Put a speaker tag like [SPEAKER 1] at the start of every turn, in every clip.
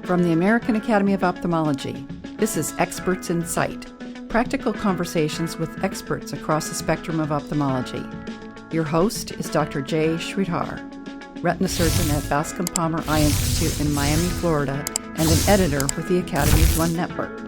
[SPEAKER 1] From the American Academy of Ophthalmology, this is Experts in Sight, practical conversations with experts across the spectrum of ophthalmology. Your host is Dr. J. Sridhar, retina surgeon at Bascom Palmer Eye Institute in Miami, Florida, and an editor with the Academy's One Network.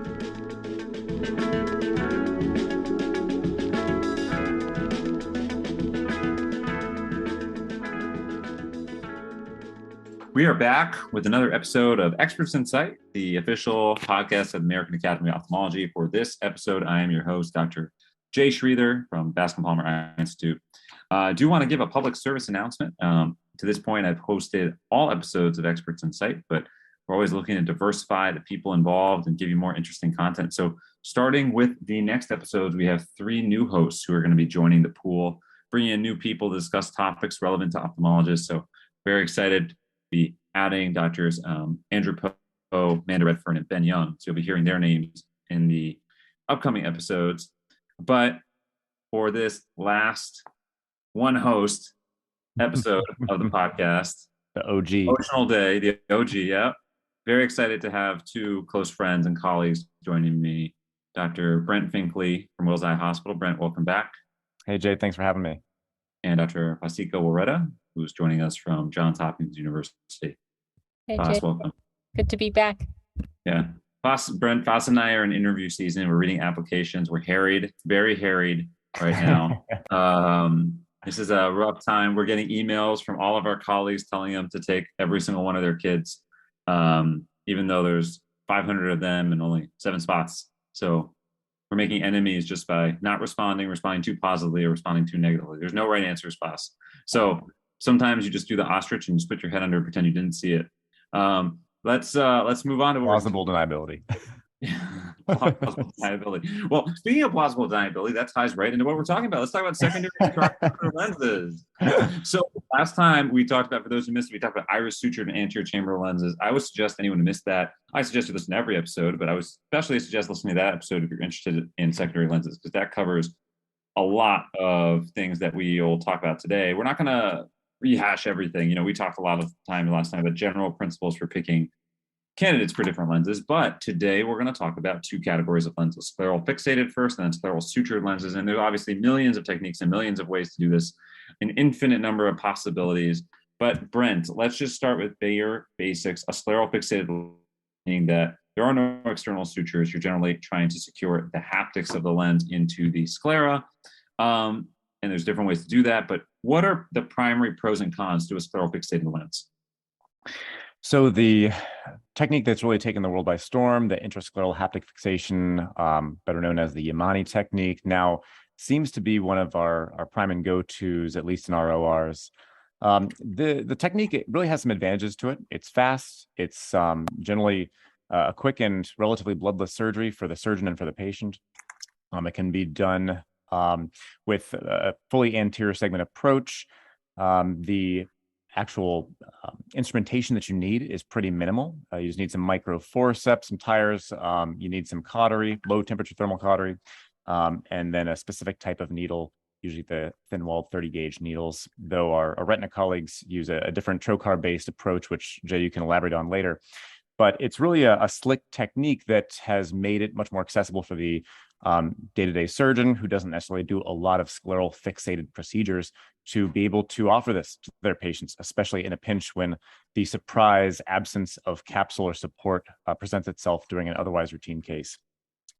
[SPEAKER 2] We are back with another episode of Experts in Sight, the official podcast of the American Academy of Ophthalmology. For this episode, I am your host, Dr. Jay Sridhar from Bascom Palmer Eye Institute. I do want to give a public service announcement. To this point, I've hosted all episodes of Experts in Sight, but we're always looking to diversify the people involved and give you more interesting content. So starting with the next episodes, we have 3 new hosts who are going to be joining the pool, bringing in new people to discuss topics relevant to ophthalmologists. So very excited be adding Doctors Andrew Poe, Amanda Redfern, and Ben Young. So you'll be hearing their names in the upcoming episodes. But for this last one host episode of the podcast,
[SPEAKER 3] the OG,
[SPEAKER 2] Emotional Day, the OG, yeah. Very excited to have 2 close friends and colleagues joining me. Dr. Brent Finklea from Wills Eye Hospital. Brent, welcome back.
[SPEAKER 3] Hey, Jay, thanks for having me.
[SPEAKER 2] And Dr. Fasika Woreta, who's joining us from Johns Hopkins University.
[SPEAKER 4] Hey,
[SPEAKER 2] Foss,
[SPEAKER 4] Jay.
[SPEAKER 2] welcome.
[SPEAKER 4] Good to be back.
[SPEAKER 2] Yeah. Brent, Foss and I are in interview season. We're reading applications. We're harried, very harried right now. This is a rough time. We're getting emails from all of our colleagues telling them to take every single one of their kids, even though there's 500 of them and only 7 spots. So we're making enemies just by not responding too positively or responding too negatively. There's no right answers, Foss. So sometimes you just do the ostrich and just put your head under and pretend you didn't see it. Let's move on to
[SPEAKER 3] plausible deniability.
[SPEAKER 2] Plausible deniability. Well, speaking of plausible deniability, that ties right into what we're talking about. Let's talk about secondary intraocular lenses. So last time we talked about, for those who missed it, we talked about iris sutured and anterior chamber lenses. I would suggest anyone who missed that, I suggest you listen to every episode, but I would especially suggest listening to that episode if you're interested in secondary lenses, because that covers a lot of things that we will talk about today. We're not going to rehash everything. We talked a lot of time last time about general principles for picking candidates for different lenses, but today we're going to talk about 2 categories of lenses: scleral-fixated first, and then scleral-sutured lenses. And there's obviously millions of techniques and millions of ways to do this, an infinite number of possibilities. But Brent, let's just start with bare basics. A scleral-fixated, meaning that there are no external sutures. You're generally trying to secure the haptics of the lens into the sclera. And there's different ways to do that. But what are the primary pros and cons to a scleral-fixated lens?
[SPEAKER 3] So the technique that's really taken the world by storm, the intrascleral haptic fixation, better known as the Yamani technique, now seems to be one of our prime and go-tos, at least in our ORs. The technique, it really has some advantages to it. It's fast. It's generally a quick and relatively bloodless surgery for the surgeon and for the patient. It can be done with a fully anterior segment approach. The actual instrumentation that you need is pretty minimal. You just need some micro forceps, some tires. You need some cautery, low temperature thermal cautery, and then a specific type of needle, usually the thin-walled 30-gauge needles, though our retina colleagues use a different trocar-based approach, which, Jay, you can elaborate on later. But it's really a slick technique that has made it much more accessible for the day-to-day surgeon who doesn't necessarily do a lot of scleral fixated procedures to be able to offer this to their patients, especially in a pinch when the surprise absence of capsule or support presents itself during an otherwise routine case.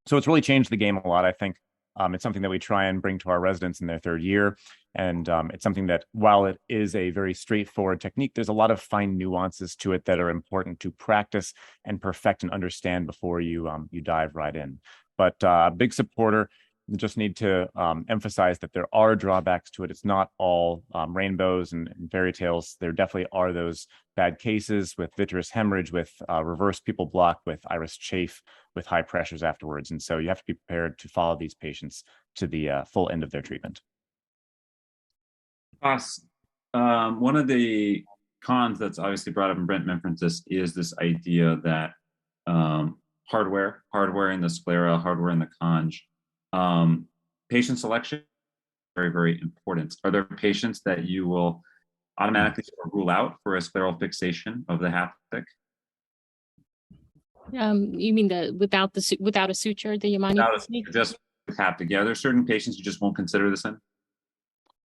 [SPEAKER 3] So it's really changed the game a lot, I think. It's something that we try and bring to our residents in their 3rd year. And it's something that, while it is a very straightforward technique, there's a lot of fine nuances to it that are important to practice and perfect and understand before you dive right in. But big supporter. You just need to emphasize that there are drawbacks to it. It's not all rainbows and fairy tales. There definitely are those bad cases with vitreous hemorrhage, with reverse pupil block, with iris chafe, with high pressures afterwards. And so you have to be prepared to follow these patients to the full end of their treatment.
[SPEAKER 2] One of the cons that's obviously brought up in Brent mentioned this is this idea that hardware in the sclera, hardware in the conj. Patient selection, very, very important. Are there patients that you will automatically rule out for a scleral fixation of the haptic?
[SPEAKER 4] You mean without a suture, the Yamani technique?
[SPEAKER 2] Just haptic. Yeah, there's certain patients you just won't consider this in.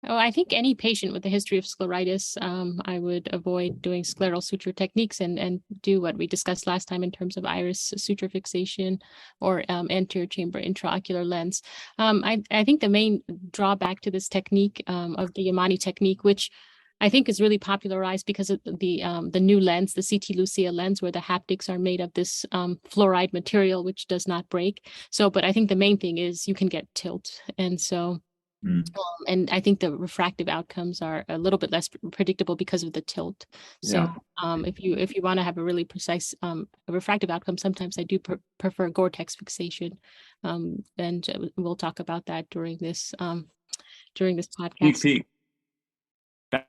[SPEAKER 4] Oh, I think any patient with a history of scleritis, I would avoid doing scleral suture techniques and do what we discussed last time in terms of iris suture fixation or anterior chamber intraocular lens. I think the main drawback to this technique of the Yamani technique, which I think is really popularized because of the new lens, the CT Lucia lens, where the haptics are made of this fluoride material, which does not break. So, but I think the main thing is you can get tilt. And so and I think the refractive outcomes are a little bit less predictable because of the tilt. So if you want to have a really precise refractive outcome, sometimes I do prefer Gore-Tex fixation, and we'll talk about that during this podcast.
[SPEAKER 2] Peak.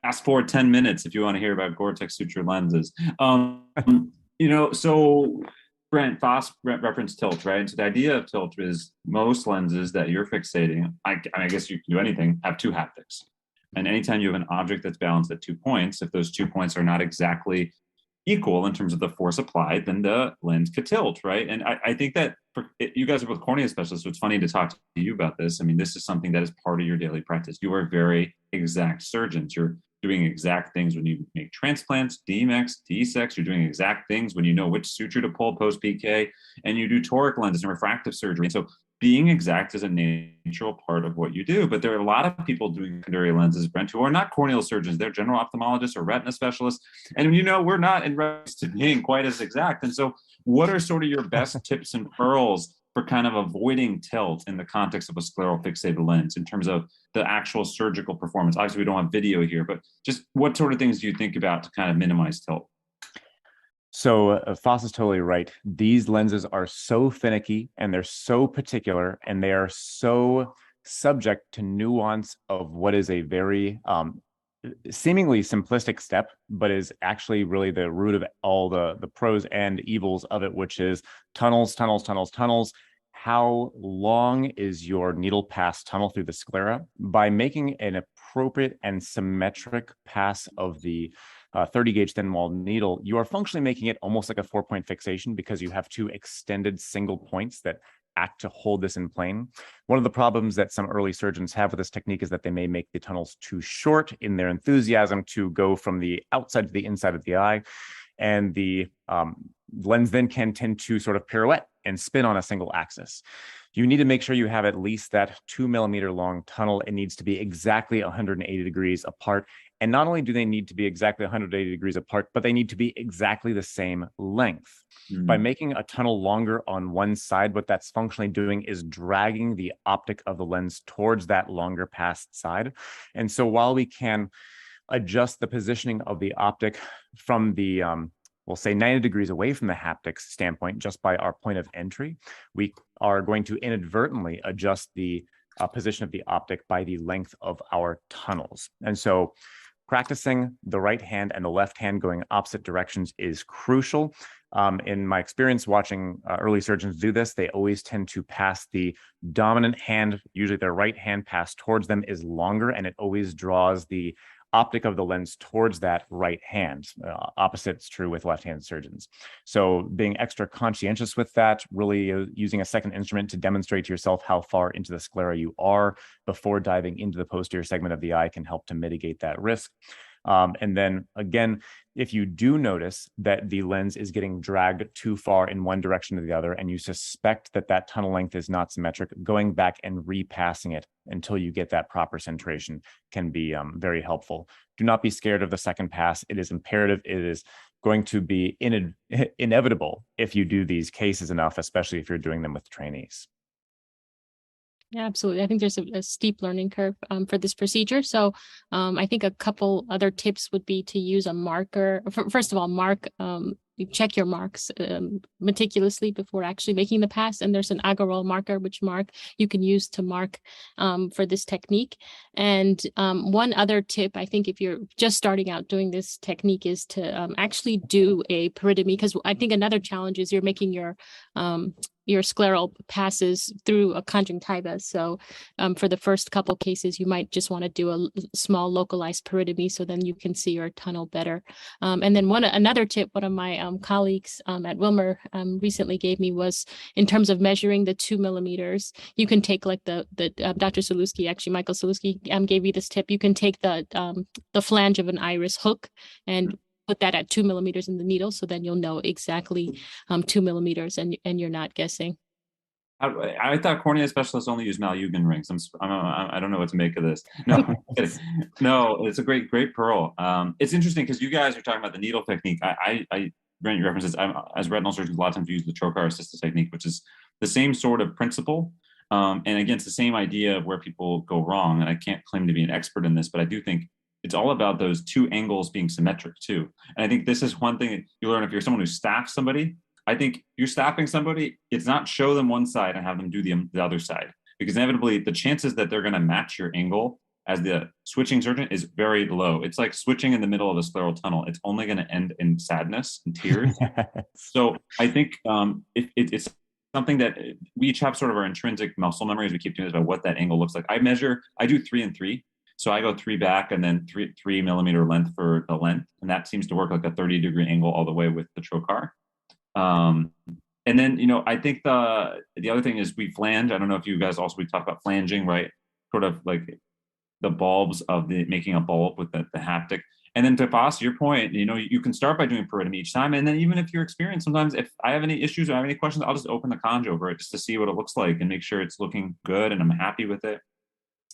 [SPEAKER 2] Fast forward 10 minutes if you want to hear about Gore-Tex suture lenses. So Brent, Foss referenced tilt, right? And so the idea of tilt is most lenses that you're fixating, I guess you can do anything, have two haptics. And anytime you have an object that's balanced at 2 points, if those 2 points are not exactly equal in terms of the force applied, then the lens could tilt, right? And I think that you guys are both cornea specialists, so it's funny to talk to you about this. I mean, this is something that is part of your daily practice. You are very exact surgeons. You're doing exact things when you make transplants, DMEX, DSEX. You're doing exact things when you know which suture to pull post PK, and you do toric lenses and refractive surgery. And so being exact is a natural part of what you do. But there are a lot of people doing secondary lenses, Brent, who are not corneal surgeons. They're general ophthalmologists or retina specialists. And we're not in regards to being quite as exact. And so what are sort of your best tips and pearls for kind of avoiding tilt in the context of a scleral-fixated lens in terms of the actual surgical performance? Obviously, we don't have video here, but just what sort of things do you think about to kind of minimize tilt?
[SPEAKER 3] So Foss is totally right. These lenses are so finicky and they're so particular and they are so subject to nuance of what is a very seemingly simplistic step, but is actually really the root of all the pros and evils of it, which is tunnels. How long is your needle pass tunnel through the sclera? By making an appropriate and symmetric pass of the 30 gauge thin walled needle, you are functionally making it almost like a 4-point fixation because you have two extended single points that act to hold this in plane. One of the problems that some early surgeons have with this technique is that they may make the tunnels too short in their enthusiasm to go from the outside to the inside of the eye. And the lens then can tend to sort of pirouette and spin on a single axis. You need to make sure you have at least that 2 millimeter long tunnel. It needs to be exactly 180 degrees apart. And not only do they need to be exactly 180 degrees apart, but they need to be exactly the same length. By making a tunnel longer on one side, what that's functionally doing is dragging the optic of the lens towards that longer passed side. And so while we can adjust the positioning of the optic from the, we'll say 90 degrees away from the haptics standpoint, just by our point of entry, we are going to inadvertently adjust the position of the optic by the length of our tunnels. And so practicing the right hand and the left hand going opposite directions is crucial. In my experience watching early surgeons do this, they always tend to pass the dominant hand, usually their right hand pass towards them is longer, and it always draws the optic of the lens towards that right hand. Opposite is true with left-handed surgeons. So being extra conscientious with that, really using a second instrument to demonstrate to yourself how far into the sclera you are before diving into the posterior segment of the eye can help to mitigate that risk. And then again, if you do notice that the lens is getting dragged too far in one direction or the other, and you suspect that that tunnel length is not symmetric, going back and repassing it until you get that proper centration can be very helpful. Do not be scared of the second pass. It is imperative. It is going to be inevitable if you do these cases enough, especially if you're doing them with trainees.
[SPEAKER 4] Yeah, absolutely. I think there's a steep learning curve for this procedure. So I think a couple other tips would be to use a marker. First of all, check your marks meticulously before actually making the pass. And there's an agarol marker, which you can use to mark for this technique. And one other tip, I think, if you're just starting out doing this technique, is to actually do a peritomy, because I think another challenge is you're making your scleral passes through a conjunctiva. So for the first couple cases, you might just want to do a small localized peritomy, so then you can see your tunnel better. And then another tip one of my colleagues at Wilmer recently gave me was, in terms of measuring the 2 millimeters, you can take like the Dr. Saluski, actually Michael Saluski gave me this tip. You can take the flange of an iris hook and put that at 2 millimeters in the needle, so then you'll know exactly 2 millimeters, and you're not guessing.
[SPEAKER 2] I thought cornea specialists only use Malyugin rings. I don't know what to make of this. No, no, it's a great pearl. It's interesting because you guys are talking about the needle technique. I grant your references. As retinal surgeons, a lot of times we use the trocar assisted technique, which is the same sort of principle. And again, it's the same idea of where people go wrong. And I can't claim to be an expert in this, but I do think it's all about those two angles being symmetric too. And I think this is one thing that you learn if you're someone who staffs somebody. I think you're staffing somebody, it's not show them one side and have them do the other side, because inevitably the chances that they're going to match your angle as the switching surgeon is very low. It's like switching in the middle of a scleral tunnel. It's only going to end in sadness and tears. So I think it's something that we each have sort of our intrinsic muscle memory as we keep doing this about what that angle looks like. I do 3 and 3. So I go 3 back and then 3 millimeter length for the length. And that seems to work like a 30-degree angle all the way with the trocar. And then, I think the other thing is we flange. I don't know if you guys we talk about flanging, right? Sort of like the bulbs of making a bulb with the haptic. And then to Foss, your point, you can start by doing peritomy each time. And then even if you're experienced, sometimes if I have any issues or I have any questions, I'll just open the conj over it just to see what it looks like and make sure it's looking good and I'm happy with it.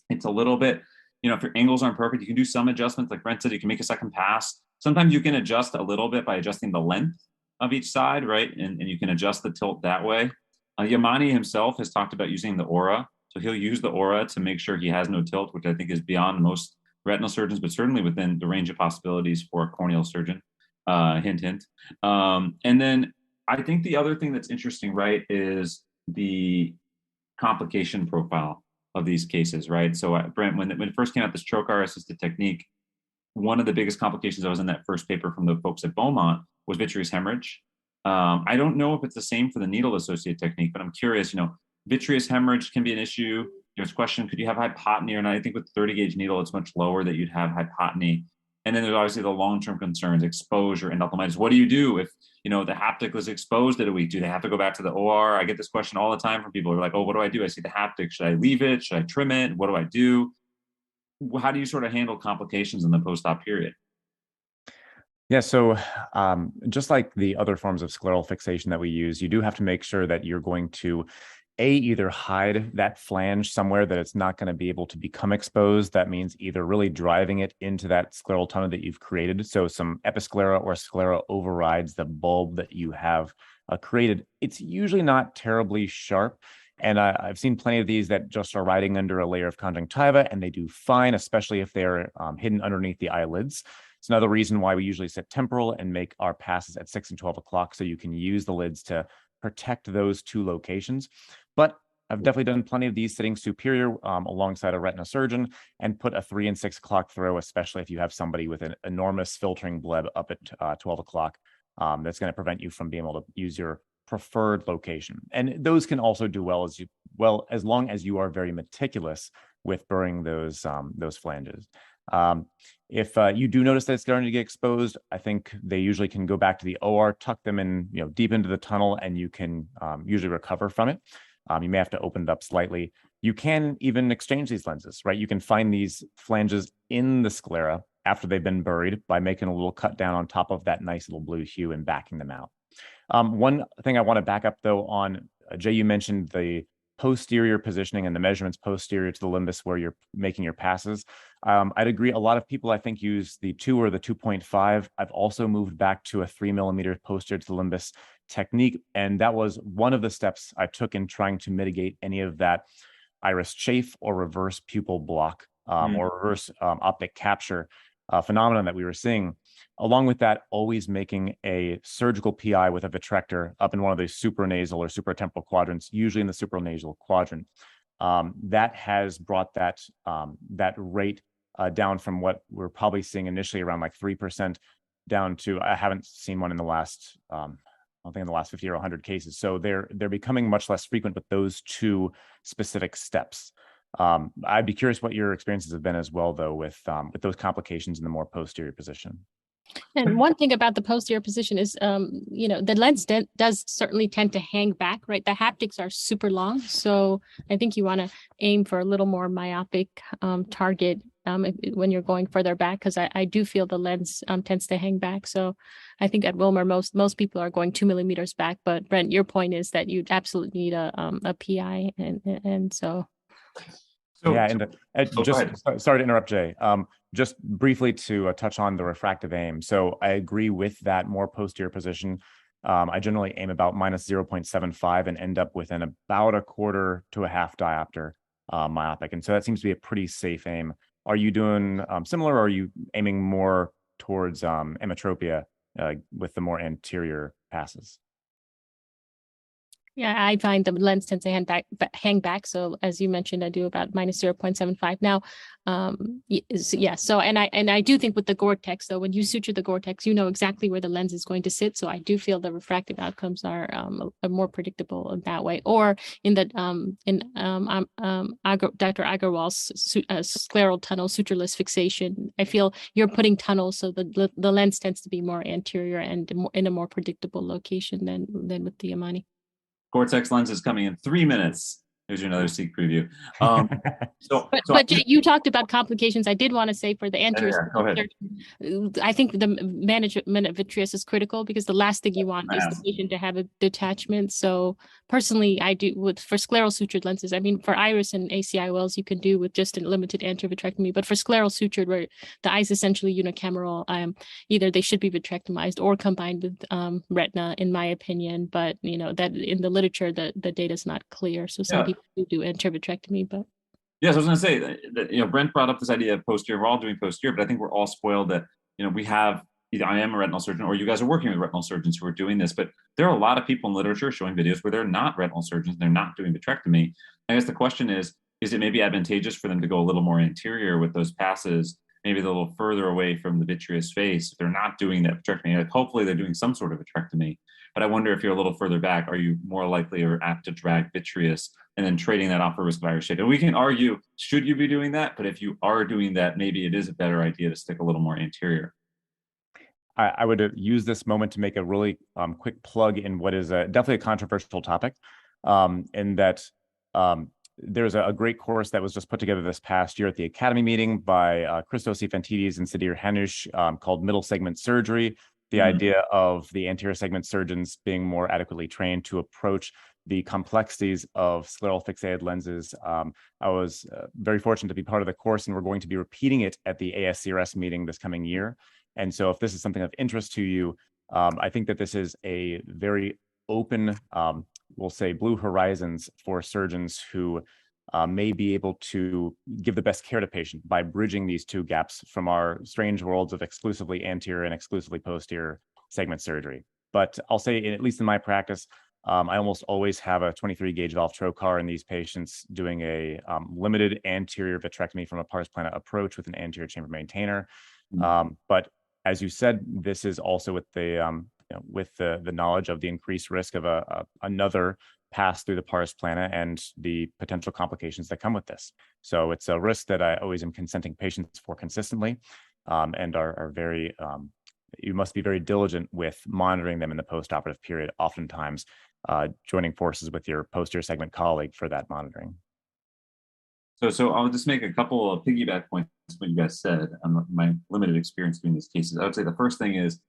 [SPEAKER 2] It's a little bit, if your angles aren't perfect, you can do some adjustments. Like Brent said, you can make a second pass. Sometimes you can adjust a little bit by adjusting the length of each side, right? And you can adjust the tilt that way. Yamani himself has talked about using the aura. So he'll use the aura to make sure he has no tilt, which I think is beyond most retinal surgeons, but certainly within the range of possibilities for a corneal surgeon. Hint, hint. And then I think the other thing that's interesting, right, is the complication profile of these cases, right? So Brent, when it first came out, this trocar assisted technique, one of the biggest complications that was in that first paper from the folks at Beaumont was vitreous hemorrhage. I don't know if it's the same for the needle associated technique, but I'm curious, vitreous hemorrhage can be an issue. There's a question, could you have hypotony or not? I think with 30 gauge needle, it's much lower that you'd have hypotony. And then there's obviously the long-term concerns, exposure, endophthalmitis. What do you do if, the haptic was exposed at a week? Do they have to go back to the OR? I get this question all the time from people who are like, oh, what do I do? I see the haptic. Should I leave it? Should I trim it? What do I do? How do you sort of handle complications in the post-op period?
[SPEAKER 3] Yeah, so just like the other forms of scleral fixation that we use, you do have to make sure that you're going to either hide that flange somewhere that it's not going to be able to become exposed. That means either really driving it into that scleral tunnel that you've created. So some episclera or sclera overrides the bulb that you have created. It's usually not terribly sharp. And I've seen plenty of these that just are riding under a layer of conjunctiva, and they do fine, especially if they're hidden underneath the eyelids. It's another reason why we usually set temporal and make our passes at 6 and 12 o'clock, so you can use the lids to protect those two locations. But I've definitely done plenty of these sitting superior alongside a retina surgeon and put a 3 and 6 o'clock throw, especially if you have somebody with an enormous filtering bleb up at 12 o'clock. That's going to prevent you from being able to use your preferred location. And those can also do well as long as you are very meticulous with burring those flanges. If you do notice that it's starting to get exposed, I think they usually can go back to the OR, tuck them in, deep into the tunnel, and you can usually recover from it. You may have to open it up slightly. You can even exchange these lenses, right? You can find these flanges in the sclera after they've been buried by making a little cut down on top of that nice little blue hue and backing them out. One thing I want to back up though on, Jay, you mentioned the posterior positioning and the measurements posterior to the limbus where you're making your passes. I'd agree. A lot of people, I think, use the 2 or the 2.5. I've also moved back to a 3 millimeter posterior to the limbus technique. And that was one of the steps I took in trying to mitigate any of that iris chafe or reverse pupil block or reverse optic capture phenomenon that we were seeing. Along with that, always making a surgical PI with a vitrector up in one of those supranasal or supratemporal quadrants, usually in the supranasal quadrant. that has brought that rate down from what we're probably seeing initially around like 3% down to, I haven't seen one in the last, I don't think in the last 50 or 100 cases. So they're becoming much less frequent with those two specific steps. I'd be curious what your experiences have been as well, though, with those complications in the more posterior position.
[SPEAKER 4] And one thing about the posterior position is, the lens does certainly tend to hang back, right? The haptics are super long. So I think you want to aim for a little more myopic target when you're going further back, because I do feel the lens tends to hang back. So I think at Wilmer, most people are going 2 millimeters back. But Brent, your point is that you absolutely need a PI. And so.
[SPEAKER 3] Yeah, and sorry to interrupt, Jay. Just briefly to touch on the refractive aim. So I agree with that more posterior position. I generally aim about minus 0.75 and end up within about a quarter to a half diopter myopic. And so that seems to be a pretty safe aim. Are you doing similar, or are you aiming more towards emmetropia with the more anterior passes?
[SPEAKER 4] Yeah, I find the lens tends to hang back. So as you mentioned, I do about minus 0.75. Now, so and I do think with the Gore-Tex, though, when you suture the Gore-Tex, you know exactly where the lens is going to sit. So I do feel the refractive outcomes are more predictable in that way. Or in the Dr. Agarwal's scleral tunnel sutureless fixation, I feel you're putting tunnels, so the lens tends to be more anterior and in a more predictable location than with the Yamani.
[SPEAKER 2] Gore-Tex lens is coming in 3 minutes. Here's another sneak preview.
[SPEAKER 4] But Jay, you talked about complications. I did want to say for the anterior, I think the management of vitreous is critical, because the last thing you want is the patient to have a detachment. So personally, I do for scleral-sutured lenses. I mean, for iris and ACIOLs, you can do with just a limited anterior vitrectomy. But for scleral-sutured, where the eye is essentially unicameral, either they should be vitrectomized or combined with retina, in my opinion. But that in the literature, the data is not clear. So some people do anterior vitrectomy, but.
[SPEAKER 2] Yes, I was going to say that Brent brought up this idea of posterior. We're all doing posterior, but I think we're all spoiled that we have either I am a retinal surgeon or you guys are working with retinal surgeons who are doing this. But there are a lot of people in literature showing videos where they're not retinal surgeons, they're not doing vitrectomy. I guess the question is it maybe advantageous for them to go a little more anterior with those passes, maybe a little further away from the vitreous face if they're not doing that vitrectomy? Like, hopefully they're doing some sort of vitrectomy. But I wonder if you're a little further back, are you more likely or apt to drag vitreous and then trading that off for risk of iris shade? And we can argue, should you be doing that? But if you are doing that, maybe it is a better idea to stick a little more anterior.
[SPEAKER 3] I would use this moment to make a really quick plug in what is definitely a controversial topic, in that there's a great course that was just put together this past year at the Academy meeting by Christos Ifantidis and Sridhar Hanush called Middle Segment Surgery. The idea of the anterior segment surgeons being more adequately trained to approach the complexities of scleral-fixated lenses. I was very fortunate to be part of the course, and we're going to be repeating it at the ASCRS meeting this coming year. And so if this is something of interest to you, I think that this is a very open, we'll say, blue horizons for surgeons who may be able to give the best care to patient by bridging these two gaps from our strange worlds of exclusively anterior and exclusively posterior segment surgery. But I'll say, at least in my practice, I almost always have a 23 gauge valve trocar in these patients doing a limited anterior vitrectomy from a pars plana approach with an anterior chamber maintainer. But as you said, this is also with the knowledge of the increased risk of another pass through the pars plana and the potential complications that come with this. So it's a risk that I always am consenting patients for consistently, and are very, you must be very diligent with monitoring them in the postoperative period, oftentimes joining forces with your posterior segment colleague for that monitoring.
[SPEAKER 2] So I'll just make a couple of piggyback points to what you guys said on my limited experience doing these cases. I would say the first thing is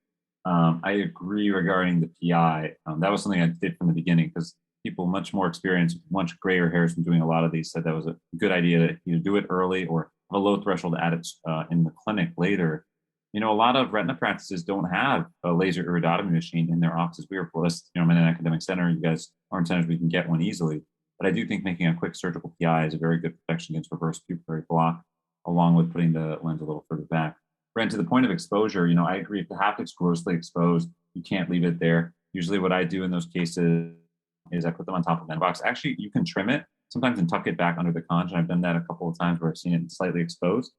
[SPEAKER 2] I agree regarding the PI. That was something I did from the beginning, because people much more experienced, much grayer hairs from doing a lot of these said that was a good idea to either do it early or have a low threshold to add it in the clinic later. A lot of retina practices don't have a laser iridotomy machine in their offices. We are blessed, I'm in an academic center. You guys are in centers we can get one easily. But I do think making a quick surgical PI is a very good protection against reverse pupillary block, along with putting the lens a little further back. Brent, to the point of exposure, I agree, if the haptic's grossly exposed, you can't leave it there. Usually what I do in those cases is I put them on top of the box. Actually, you can trim it sometimes and tuck it back under the conj. And I've done that a couple of times where I've seen it slightly exposed.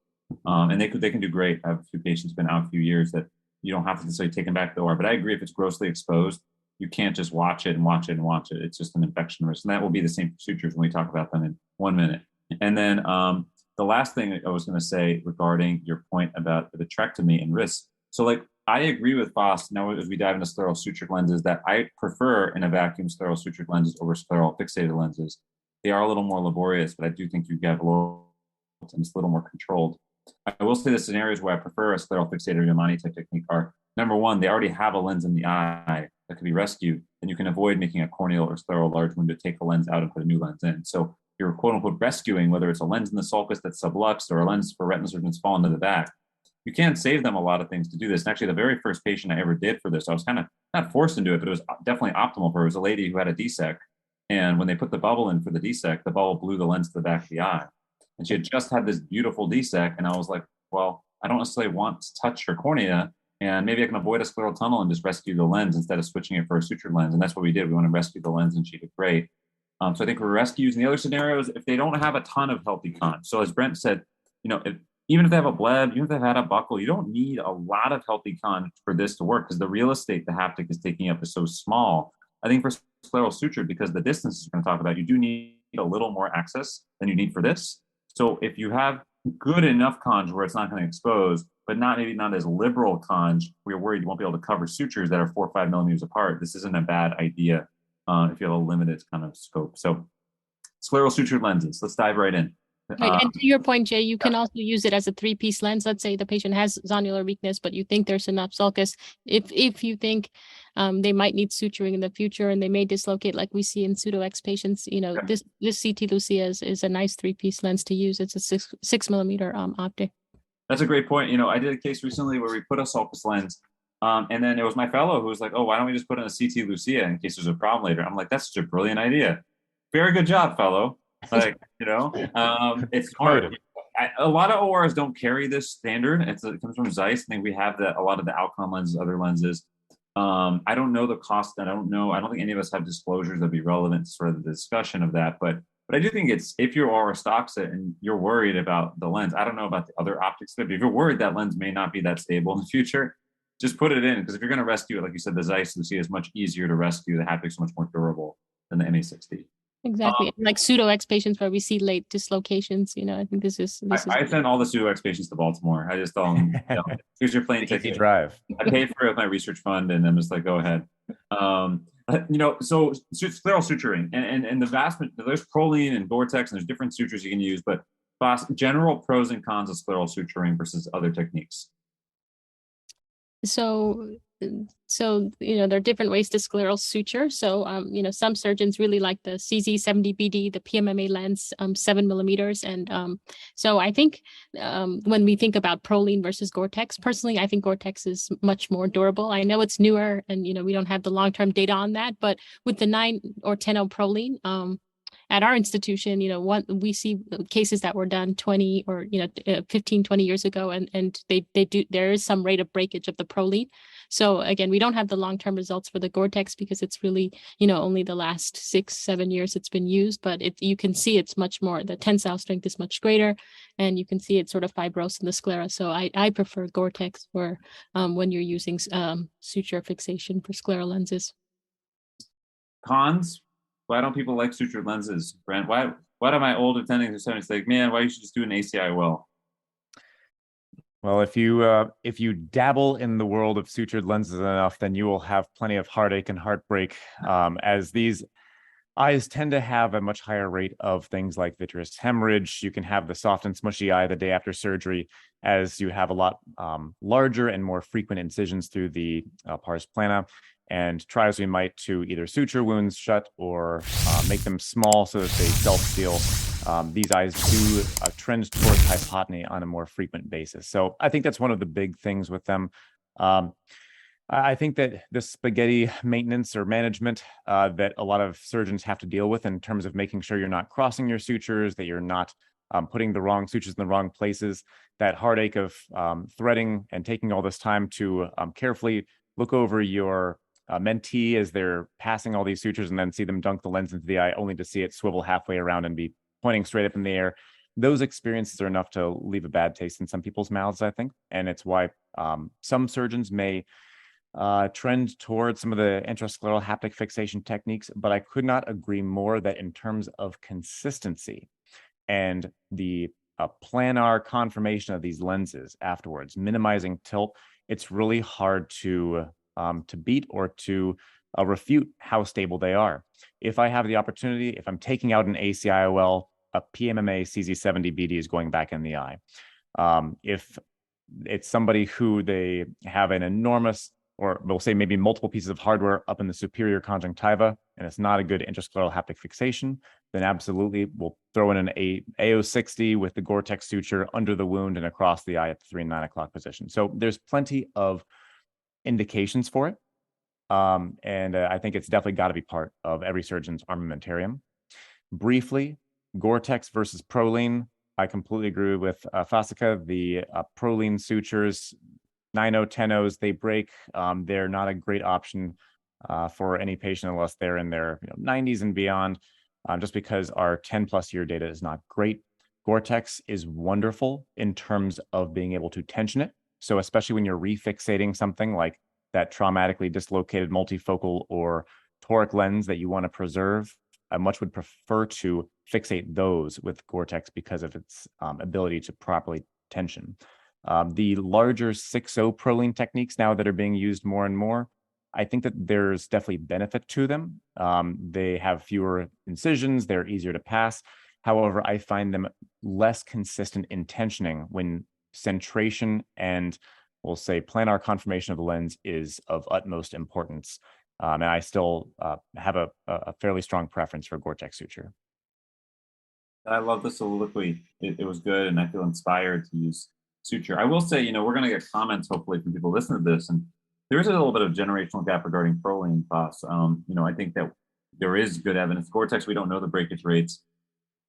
[SPEAKER 2] And they can do great. I have a few patients been out a few years that you don't have to necessarily take them back to the OR. But I agree, if it's grossly exposed, you can't just watch it and watch it and watch it. It's just an infection risk. And that will be the same for sutures when we talk about them in 1 minute. And then the last thing I was going to say regarding your point about the vitrectomy and risk. So like, I agree with Foss now as we dive into scleral-sutured lenses that I prefer in a vacuum scleral-sutured lenses over scleral-fixated lenses. They are a little more laborious, but I do think you get a little, and it's a little more controlled. I will say the scenarios where I prefer a scleral-fixated or Yamane type technique are, number one, they already have a lens in the eye that can be rescued, and you can avoid making a corneal or scleral large window, take the lens out and put a new lens in. So you're quote unquote rescuing, whether it's a lens in the sulcus that's subluxed or a lens for retinal surgeons fallen to the back. You can save them a lot of things to do this. And actually, the very first patient I ever did for this, I was kind of not forced into it, but it was definitely optimal for her. It was a lady who had a DSEC. And when they put the bubble in for the DSEC, the bubble blew the lens to the back of the eye. And she had just had this beautiful DSEC. And I was like, well, I don't necessarily want to touch her cornea. And maybe I can avoid a scleral tunnel and just rescue the lens instead of switching it for a sutured lens. And that's what we did. We want to rescue the lens, and she did great. So I think for rescues and the other scenarios, if they don't have a ton of healthy conj. So as Brent said, even if they have a bleb, even if they've had a buckle, you don't need a lot of healthy conj for this to work because the real estate the haptic is taking up is so small. I think for scleral-sutured, because the distance we're going to talk about, you do need a little more access than you need for this. So if you have good enough conj where it's not going to expose, but maybe not as liberal conj where you're worried you won't be able to cover sutures that are 4 or 5 millimeters apart, this isn't a bad idea if you have a limited kind of scope. So scleral-sutured lenses, let's dive right in.
[SPEAKER 4] Right. And to your point, Jay, you can also use it as a 3-piece lens. Let's say the patient has zonular weakness, but you think there's enough sulcus. If you think they might need suturing in the future and they may dislocate like we see in pseudo-X patients, this CT Lucia is a nice 3-piece lens to use. It's a 6 millimeter optic. That's
[SPEAKER 2] a great point. I did a case recently where we put a sulcus lens and then it was my fellow who was like, oh, why don't we just put in a CT Lucia in case there's a problem later? I'm like, that's such a brilliant idea. Very good job, fellow. Like, it's hard. A lot of ORs don't carry this standard. It comes from Zeiss. I think we have a lot of the outcome lenses, other lenses. I don't know the cost. I don't think any of us have disclosures that'd be relevant to sort of the discussion of that. But I do think if your OR stocks it and you're worried about the lens, I don't know about the other optics, but if you're worried that lens may not be that stable in the future, just put it in. Because if you're going to rescue it, like you said, the Zeiss Lucia is much easier to rescue. The haptic's much more durable than the MA60.
[SPEAKER 4] Exactly. Like pseudo-X patients where we see late dislocations, I think this is.
[SPEAKER 2] I send all the pseudo-X patients to Baltimore. I just tell them, here's your plane ticket.
[SPEAKER 3] Drive.
[SPEAKER 2] I pay for it with my research fund and I'm just like, go ahead. So scleral suturing and the there's Prolene and Gore-Tex and there's different sutures you can use, but general pros and cons of scleral suturing versus other techniques.
[SPEAKER 4] So there are different ways to scleral suture. So some surgeons really like the CZ70BD, the PMMA lens, 7 millimeters, and so I think when we think about Prolene versus Gore-Tex, personally, I think Gore-Tex is much more durable. I know it's newer, and we don't have the long-term data on that, but with the 9 or 10 Prolene, at our institution, we see cases that were done 20 or 15, 20 years ago, and there is some rate of breakage of the Prolene. So again, we don't have the long-term results for the Gore-Tex because it's really, only the last 6-7 years it's been used, but you can see it's much more, the tensile strength is much greater, and you can see it's sort of fibrosed in the sclera. So I prefer Gore-Tex for when you're using suture fixation for scleral lenses.
[SPEAKER 2] Cons? Why don't people like sutured lenses, Brent? Why do my old attendings or something say, man, why you should just do an ACIOL?
[SPEAKER 3] Well, if you dabble in the world of sutured lenses enough, then you will have plenty of heartache and heartbreak, as these eyes tend to have a much higher rate of things like vitreous hemorrhage. You can have the soft and smushy eye the day after surgery, as you have a lot larger and more frequent incisions through the pars plana. And try as we might to either suture wounds shut or make them small so that they self-seal, these eyes do trend towards hypotony on a more frequent basis. So I think that's one of the big things with them. I think that the spaghetti maintenance or management that a lot of surgeons have to deal with in terms of making sure you're not crossing your sutures, that you're not putting the wrong sutures in the wrong places, that heartache of threading and taking all this time to carefully look over your mentee as they're passing all these sutures and then see them dunk the lens into the eye only to see it swivel halfway around and be pointing straight up in the air. Those experiences are enough to leave a bad taste in some people's mouths, I think. And it's why some surgeons may trend towards some of the intrascleral haptic fixation techniques, but I could not agree more that in terms of consistency and the planar conformation of these lenses afterwards, minimizing tilt, it's really hard to beat or to refute how stable they are. If I have the opportunity, if I'm taking out an ACIOL, a PMMA CZ70 BD is going back in the eye. If it's somebody who they have an enormous, or we'll say maybe multiple pieces of hardware up in the superior conjunctiva, and it's not a good intrascleral haptic fixation, then absolutely we'll throw in an AO60 with the Gore-Tex suture under the wound and across the eye at the 3 and 9 o'clock position. So there's plenty of indications for it. And I think it's definitely got to be part of every surgeon's armamentarium. Briefly, Gore-Tex versus Prolene. I completely agree with Fasika. The Prolene sutures, 9.0, 10.0s, they break. They're not a great option for any patient unless they're in their 90s and beyond, just because our 10+ year data is not great. Gore-Tex is wonderful in terms of being able to tension it. So especially when you're refixating something like that traumatically dislocated multifocal or toric lens that you want to preserve, I much would prefer to fixate those with Gore-Tex because of its ability to properly tension. The larger 6.0 Prolene techniques now that are being used more and more, I think that there's definitely benefit to them. They have fewer incisions, they're easier to pass. However, I find them less consistent in tensioning when centration and we'll say planar conformation of the lens is of utmost importance. And I still have a fairly strong preference for Gore-Tex suture.
[SPEAKER 2] I love the soliloquy. It was good, and I feel inspired to use suture. I will say, we're going to get comments hopefully from people listening to this, and there is a little bit of generational gap regarding Prolene costs. I think that there is good evidence. Gore-Tex, we don't know the breakage rates,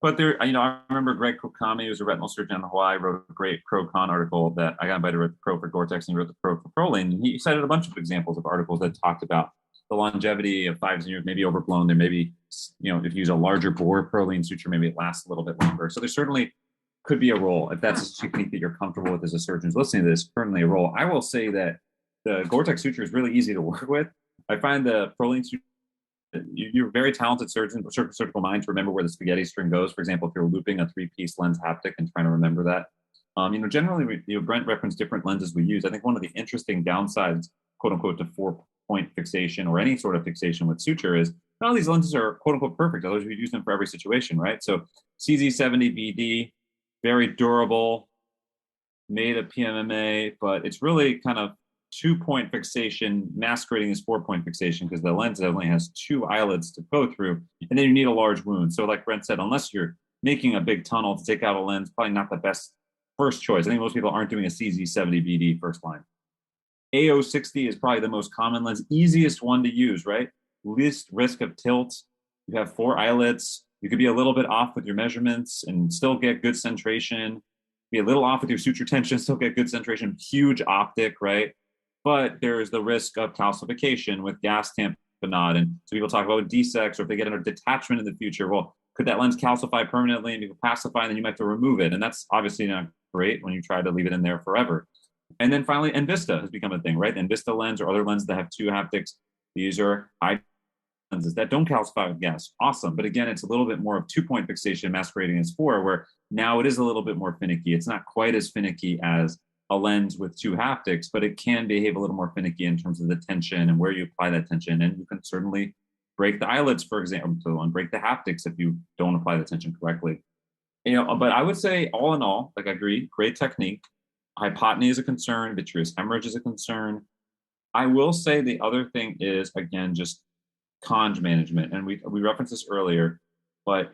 [SPEAKER 2] but there, I remember Greg Kokami, who's a retinal surgeon in Hawaii, wrote a great pro-con article that I got invited to write the pro for Gore-Tex, and he wrote the pro for Prolene. And he cited a bunch of examples of articles that talked about the longevity of 5 years, maybe overblown. There may be, if you use a larger bore Prolene suture, maybe it lasts a little bit longer. So there certainly could be a role. If that's a technique that you're comfortable with as a surgeon listening to this, certainly a role. I will say that the Gore-Tex suture is really easy to work with. I find the Prolene suture, you're a very talented surgeon, surgical mind to remember where the spaghetti string goes. For example, if you're looping a 3-piece lens haptic and trying to remember that. Generally, Brent referenced different lenses we use. I think one of the interesting downsides, quote unquote, to 4-point fixation or any sort of fixation with suture is not all these lenses are quote unquote perfect. Otherwise, we use them for every situation, right? So CZ70 BD, very durable, made of PMMA, but it's really kind of 2-point fixation masquerading as 4-point fixation because the lens only has 2 eyelids to go through, and then you need a large wound. So like Brent said, unless you're making a big tunnel to take out a lens, probably not the best first choice. I think most people aren't doing a CZ70 BD first line. AO60 is probably the most common lens, easiest one to use, right? Least risk of tilt. You have 4 eyelets. You could be a little bit off with your measurements and still get good centration. Be a little off with your suture tension, still get good centration. Huge optic, right? But there's the risk of calcification with gas tamponade. And so people talk about defects, or if they get a detachment in the future, well, could that lens calcify permanently and be pacify, and then you might have to remove it? And that's obviously not great when you try to leave it in there forever. And then finally, Envista has become a thing, right? The Envista lens or other lenses that have 2 haptics, these are high lenses that don't calcify with gas. Awesome. But again, it's a little bit more of 2-point fixation masquerading as 4, where now it is a little bit more finicky. It's not quite as finicky as a lens with 2 haptics, but it can behave a little more finicky in terms of the tension and where you apply that tension. And you can certainly break the eyelids, for example, and break the haptics if you don't apply the tension correctly. But I would say all in all, like I agree, great technique. Hypotony is a concern. Vitreous hemorrhage is a concern. I will say the other thing is, again, just conj management. And we referenced this earlier, but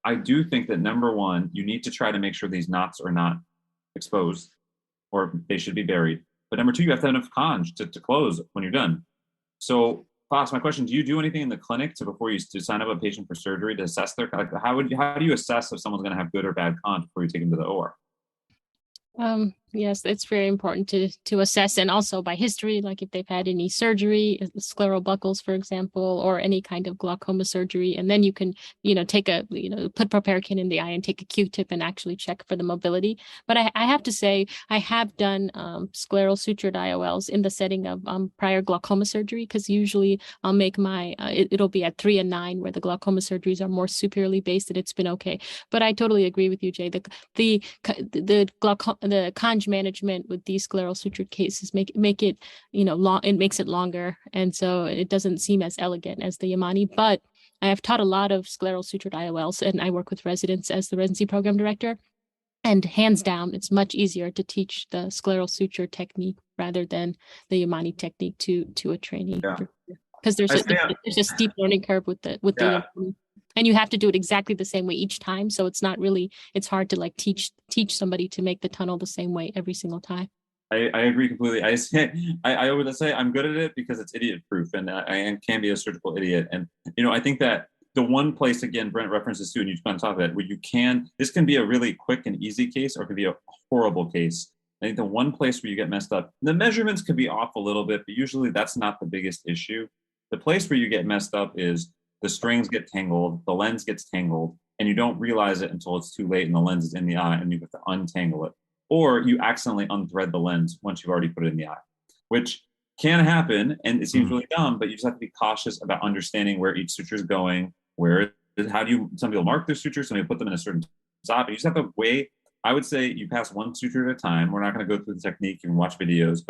[SPEAKER 2] I do think that number one, you need to try to make sure these knots are not exposed or they should be buried. But number two, you have to have enough conj to close when you're done. So Fox, my question, do you do anything in the clinic before you sign up a patient for surgery to assess their, how do you assess if someone's going to have good or bad conj before you take them to the OR?
[SPEAKER 4] Yes, it's very important to assess, and also by history, like if they've had any surgery, scleral buckles, for example, or any kind of glaucoma surgery, and then you can, take put proparacaine in the eye and take a Q-tip and actually check for the mobility. But I have to say, I have done scleral-sutured IOLs in the setting of prior glaucoma surgery, because usually I'll make my it'll be at 3 and 9 where the glaucoma surgeries are more superiorly based, and it's been okay. But I totally agree with you, Jay. The conj management with these scleral-sutured cases make it long. It makes it longer, and so it doesn't seem as elegant as the Yamani. But I have taught a lot of scleral-sutured IOLs, and I work with residents as the residency program director. And hands down, it's much easier to teach the scleral-suture technique rather than the Yamani technique to a trainee.
[SPEAKER 2] Yeah.
[SPEAKER 4] Because there's a steep learning curve with the Yamani. And you have to do it exactly the same way each time. So it's hard to like teach somebody to make the tunnel the same way every single time.
[SPEAKER 2] I agree completely. I would say I'm good at it because it's idiot proof, and I can be a surgical idiot. And, I think that the one place, again, Brent references to, and you on top of that, where this can be a really quick and easy case, or it could be a horrible case. I think the one place where you get messed up, the measurements could be off a little bit, but usually that's not the biggest issue. The place where you get messed up is the strings get tangled, the lens gets tangled, and you don't realize it until it's too late and the lens is in the eye and you have to untangle it. Or you accidentally unthread the lens once you've already put it in the eye, which can happen, and it seems really dumb, but you just have to be cautious about understanding where each suture is going, some people mark their sutures, some people put them in a certain spot, but you just have to weigh. I would say you pass one suture at a time. We're not going to go through the technique, you can watch videos,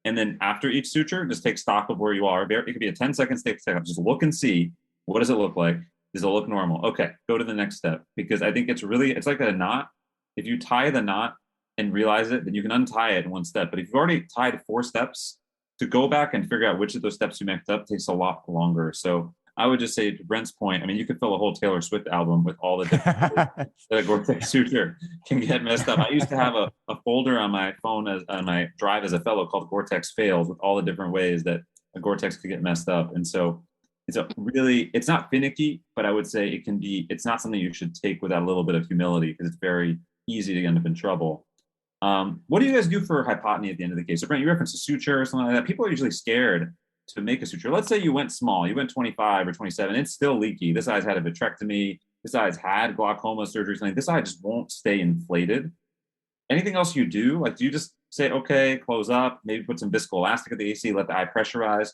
[SPEAKER 2] and then after each suture, just take stock of where you are. It could be a 10-second step. Just look and see, what does it look like? Does it look normal? Okay, go to the next step, because I think it's like a knot. If you tie the knot and realize it, then you can untie it in one step. But if you've already tied 4 steps, to go back and figure out which of those steps you messed up takes a lot longer. So I would just say, to Brent's point, I mean, you could fill a whole Taylor Swift album with all the different ways that a Gore-Tex suture can get messed up. I used to have a folder on my phone, on my drive as a fellow, called Gore-Tex Fails, with all the different ways that a Gore-Tex could get messed up. And so it's not finicky, but I would say it's not something you should take without a little bit of humility, because it's very easy to end up in trouble. What do you guys do for hypotony at the end of the case? So Brent, you referenced a suture or something like that. People are usually scared to make a suture. Let's say you went small, you went 25 or 27, it's still leaky. This eye's had a vitrectomy, this eye's had glaucoma surgery, something. This eye just won't stay inflated. Anything else you do? Like, do you just say, okay, close up, maybe put some viscoelastic at the AC, let the eye pressurize?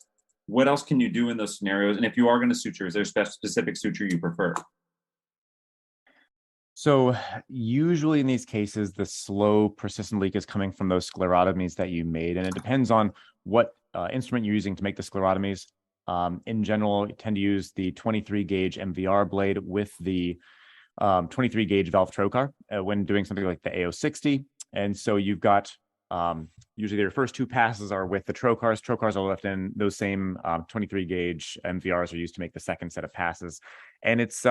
[SPEAKER 2] What else can you do in those scenarios? And if you are going to suture, is there a specific suture you prefer?
[SPEAKER 3] So usually in these cases, the slow, persistent leak is coming from those sclerotomies that you made. And it depends on what instrument you're using to make the sclerotomies. In general, you tend to use the 23 gauge MVR blade with the 23 gauge valve trocar when doing something like the AO60. And so you've got usually their first 2 passes are with the trocars. Trocars are left in. Those same 23 gauge MVRs are used to make the second set of passes. And it's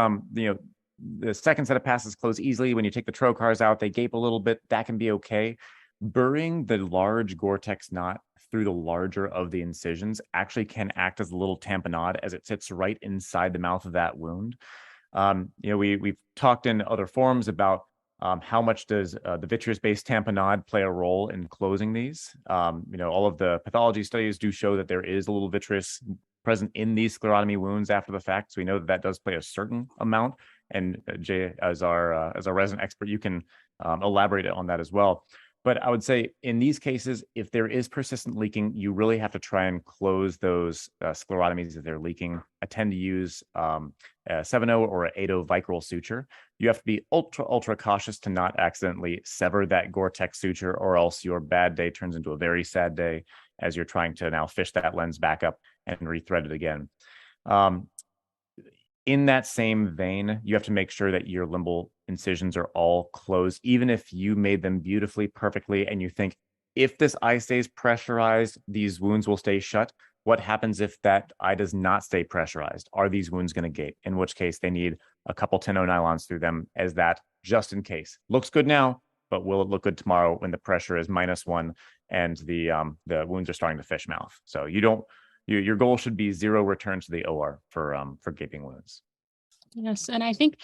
[SPEAKER 3] the second set of passes close easily. When you take the trocars out, they gape a little bit. That can be okay. Burying the large Gore-Tex knot through the larger of the incisions actually can act as a little tamponade, as it sits right inside the mouth of that wound. We've talked in other forums about how much does the vitreous-based tamponade play a role in closing these. All of the pathology studies do show that there is a little vitreous present in these sclerotomy wounds after the fact. So we know that does play a certain amount. And Jay, as our resident expert, you can elaborate on that as well. But I would say in these cases, if there is persistent leaking, you really have to try and close those sclerotomies if they're leaking. I tend to use a 7.0 or an 8.0 vicryl suture. You have to be ultra cautious to not accidentally sever that Gore-Tex suture, or else your bad day turns into a very sad day as you're trying to now fish that lens back up and rethread it again. In that same vein, you have to make sure that your limbal incisions are all closed, even if you made them beautifully, perfectly, and you think, if this eye stays pressurized, these wounds will stay shut. What happens if that eye does not stay pressurized? Are these wounds going to gape? In which case, they need a couple 10-0 nylons through them, as that, just in case. Looks good now, but will it look good tomorrow when the pressure is -1 and the wounds are starting to fish mouth? So your goal should be 0 return to the OR for gaping wounds.
[SPEAKER 4] Yes, and I think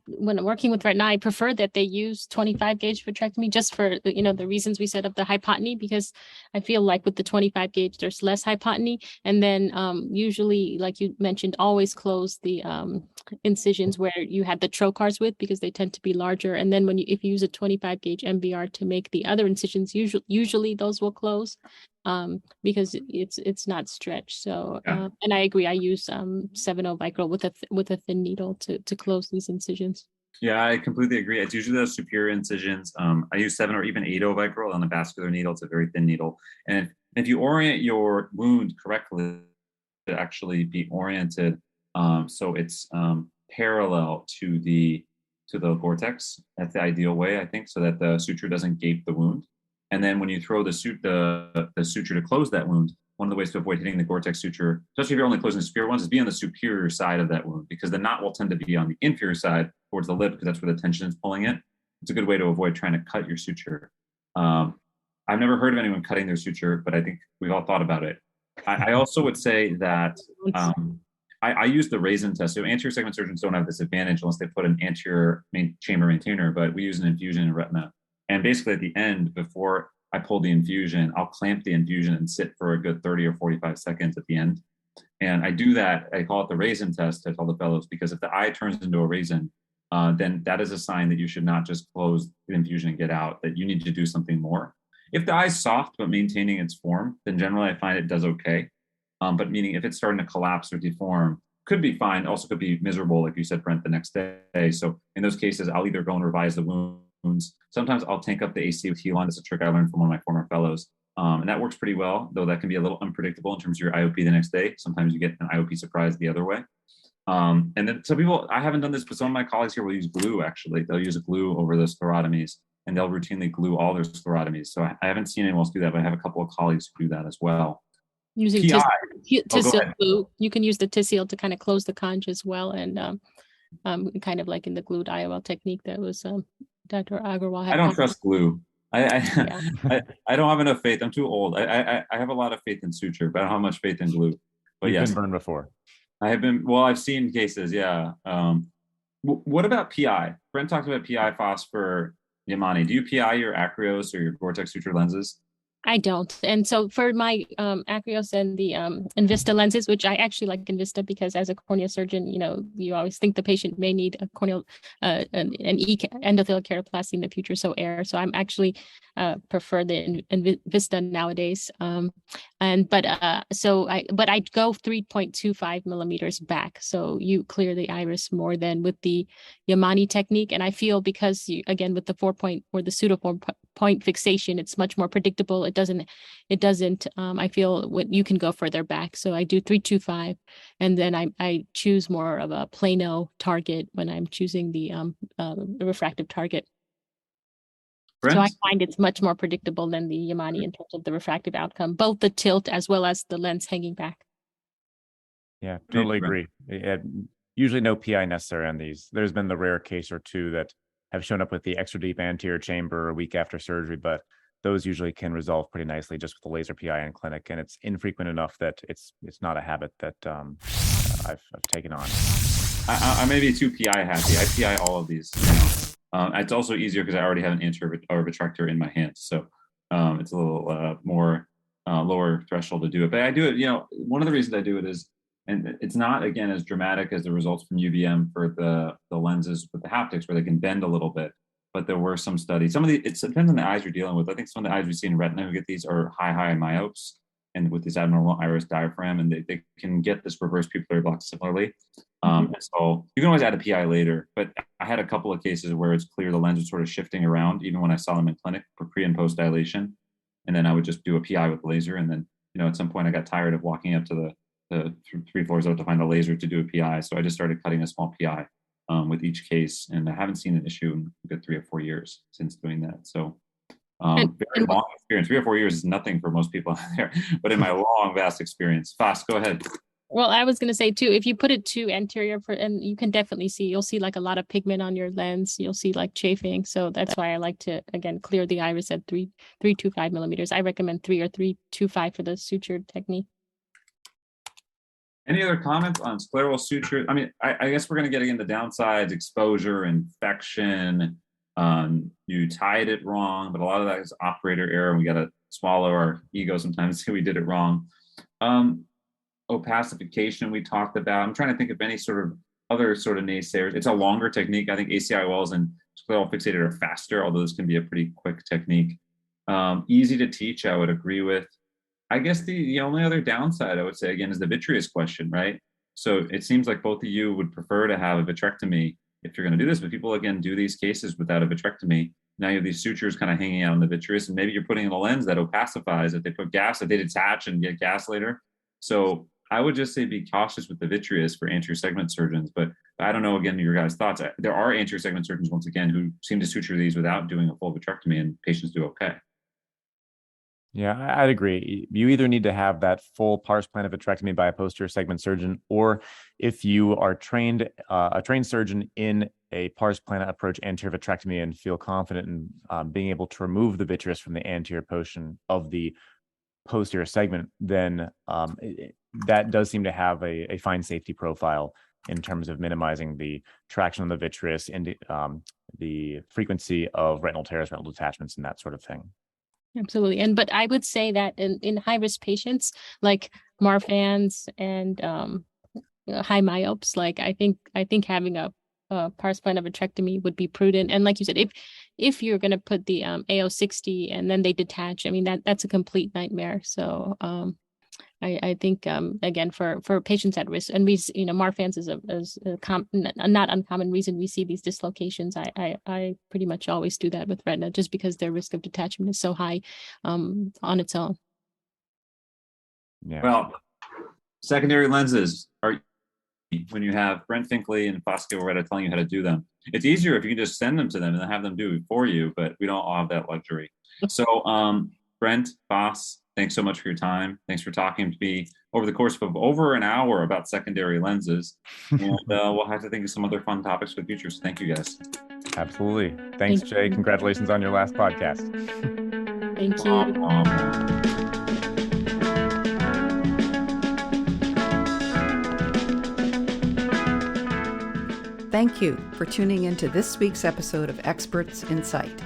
[SPEAKER 4] when working with retina, I prefer that they use 25 gauge vitrectomy just for the reasons we said of the hypotony, because I feel like with the 25 gauge there's less hypotony, and then usually, like you mentioned, always close the incisions where you had the trocars with, because they tend to be larger, and then if you use a 25 gauge MBR to make the other incisions, usually those will close. Because it's not stretched. So and I agree. I use 7.0 Vicryl with a thin needle to close these incisions.
[SPEAKER 2] Yeah, I completely agree. It's usually those superior incisions. I use 7 or even 8.0 Vicryl on the vascular needle. It's a very thin needle, and if you orient your wound correctly, to actually be oriented so it's parallel to the vortex. That's the ideal way, I think, so that the suture doesn't gape the wound. And then when you throw the suture to close that wound, one of the ways to avoid hitting the Gore-Tex suture, especially if you're only closing the superior ones, is be on the superior side of that wound, because the knot will tend to be on the inferior side towards the lip, because that's where the tension is pulling it. It's a good way to avoid trying to cut your suture. I've never heard of anyone cutting their suture, but I think we've all thought about it. I also would say that I use the raisin test. So anterior segment surgeons don't have this advantage unless they put an anterior chamber maintainer, but we use an infusion in retina. And basically at the end, before I pull the infusion, I'll clamp the infusion and sit for a good 30 or 45 seconds at the end. And I do that, I call it the raisin test, I tell the fellows, because if the eye turns into a raisin, then that is a sign that you should not just close the infusion and get out, that you need to do something more. If the eye's soft but maintaining its form, then generally I find it does okay. But meaning if it's starting to collapse or deform, could be fine, also could be miserable, like you said, Brent, the next day. So in those cases, I'll either go and revise the wounds. Sometimes I'll tank up the AC with Helon. That's a trick I learned from one of my former fellows. And that works pretty well, though that can be a little unpredictable in terms of your IOP the next day. Sometimes you get an IOP surprise the other way. And then some people, I haven't done this, but some of my colleagues here will use glue, actually. They'll use a glue over the sclerotomies, and they'll routinely glue all their sclerotomies. So I haven't seen anyone else do that, but I have a couple of colleagues who do that as well.
[SPEAKER 4] Using Tissot glue, you can use the Tissot to kind of close the conj as well, and kind of like in the glued IOL technique that was Dr. Agarwal had.
[SPEAKER 2] I don't trust glue. I don't have enough faith. I'm too old. I have a lot of faith in suture, but I don't have much faith in glue. But
[SPEAKER 3] You've
[SPEAKER 2] yes,
[SPEAKER 3] been burned before.
[SPEAKER 2] I have been. Well, I've seen cases. Yeah. What about PI? Brent talked about PI phos for Yamani. Do you PI your Acryos or your Gore-Tex suture lenses?
[SPEAKER 4] I don't. And so for my Acryos and the Invista lenses, which I actually like Invista because as a cornea surgeon, you always think the patient may need a corneal an endothelial keratoplasty in the future, so air. So I'm actually prefer the Invista nowadays. But I go 3.25 millimeters back, so you clear the iris more than with the Yamani technique. And I feel because again with the 4-point or the pseudo 4-point fixation, it's much more predictable. It doesn't I feel you can go further back. So I do 3.25, and then I choose more of a plano target when I'm choosing the refractive target. Brent? So I find it's much more predictable than the Yamani in terms of the refractive outcome, both the tilt as well as the lens hanging back.
[SPEAKER 3] Yeah, totally agree. Usually no PI necessary on these. There's been the rare case or two that have shown up with the extra deep anterior chamber a week after surgery, but those usually can resolve pretty nicely just with the laser PI in clinic, and it's infrequent enough that it's not a habit that I've taken on.
[SPEAKER 2] I may be too PI happy. I PI all of these. It's also easier because I already have an anterior retractor in my hands, so it's a little more lower threshold to do it. But I do it. One of the reasons I do it is, and it's not again as dramatic as the results from UVM for the lenses with the haptics, where they can bend a little bit. But there were some studies. It depends on the eyes you're dealing with. I think some of the eyes we see in retina who get these are high myopes and with this abnormal iris diaphragm, and they can get this reverse pupillary block similarly. And so you can always add a PI later, but I had a couple of cases where it's clear the lens was sort of shifting around, even when I saw them in clinic for pre and post dilation. And then I would just do a PI with laser. And then, at some point I got tired of walking up to the 3 floors out to find a laser to do a PI. So I just started cutting a small PI with each case. And I haven't seen an issue in a good 3 or 4 years since doing that. So very long experience. 3 or 4 years is nothing for most people out there, but in my long, vast experience. Fast, go ahead.
[SPEAKER 4] Well, I was going to say too, if you put it too anterior and you can definitely you'll see like a lot of pigment on your lens. You'll see like chafing. So that's why I like to, again, clear the iris at 3.25 millimeters. I recommend 3 or 3.25 for the sutured technique.
[SPEAKER 2] Any other comments on scleral suture? I mean, I guess we're going to get into downsides, exposure, infection. You tied it wrong, but a lot of that is operator error. And we got to swallow our ego sometimes and say we did it wrong. Opacification we talked about. I'm trying to think of any sort of other sort of naysayers. It's a longer technique. I think IOLs and Scleral-Fixated are faster, although this can be a pretty quick technique. Easy to teach, I would agree with. I guess the only other downside I would say, again, is the vitreous question, right? So it seems like both of you would prefer to have a vitrectomy if you're going to do this, but people, again, do these cases without a vitrectomy. Now you have these sutures kind of hanging out in the vitreous, and maybe you're putting in a lens that opacifies, that they put gas, that they detach and get gas later. So I would just say be cautious with the vitreous for anterior segment surgeons, but I don't know, again, your guys' thoughts. There are anterior segment surgeons, once again, who seem to suture these without doing a full vitrectomy, and patients do okay.
[SPEAKER 3] Yeah, I'd agree. You either need to have that full pars plana vitrectomy by a posterior segment surgeon, or if you are trained, a trained surgeon in a pars plana approach anterior vitrectomy and feel confident in being able to remove the vitreous from the anterior portion of the posterior segment, then that does seem to have a fine safety profile in terms of minimizing the traction on the vitreous and the frequency of retinal tears, retinal detachments, and that sort of thing.
[SPEAKER 4] Absolutely. But I would say that in high-risk patients like Marfans and high myopes, like I think having a pars plana vitrectomy would be prudent. And like you said, if you're going to put the AO60 and then they detach, I mean that's a complete nightmare. So I think again for patients at risk, and Marfans is a not uncommon reason we see these dislocations. I pretty much always do that with retina just because their risk of detachment is so high on its own.
[SPEAKER 3] Yeah.
[SPEAKER 2] Well, secondary lenses are when you have Brent Finklea and Fasika Woreta telling you how to do them. It's easier if you can just send them to them and have them do it for you, but we don't all have that luxury. So Brent, Fas, thanks so much for your time. Thanks for talking to me over the course of over an hour about secondary lenses. And we'll have to think of some other fun topics for the future. So thank you, guys.
[SPEAKER 3] Absolutely. Thanks, Jay. Congratulations on your last podcast.
[SPEAKER 4] Thank you.
[SPEAKER 1] Thank you for tuning into this week's episode of Experts in Sight.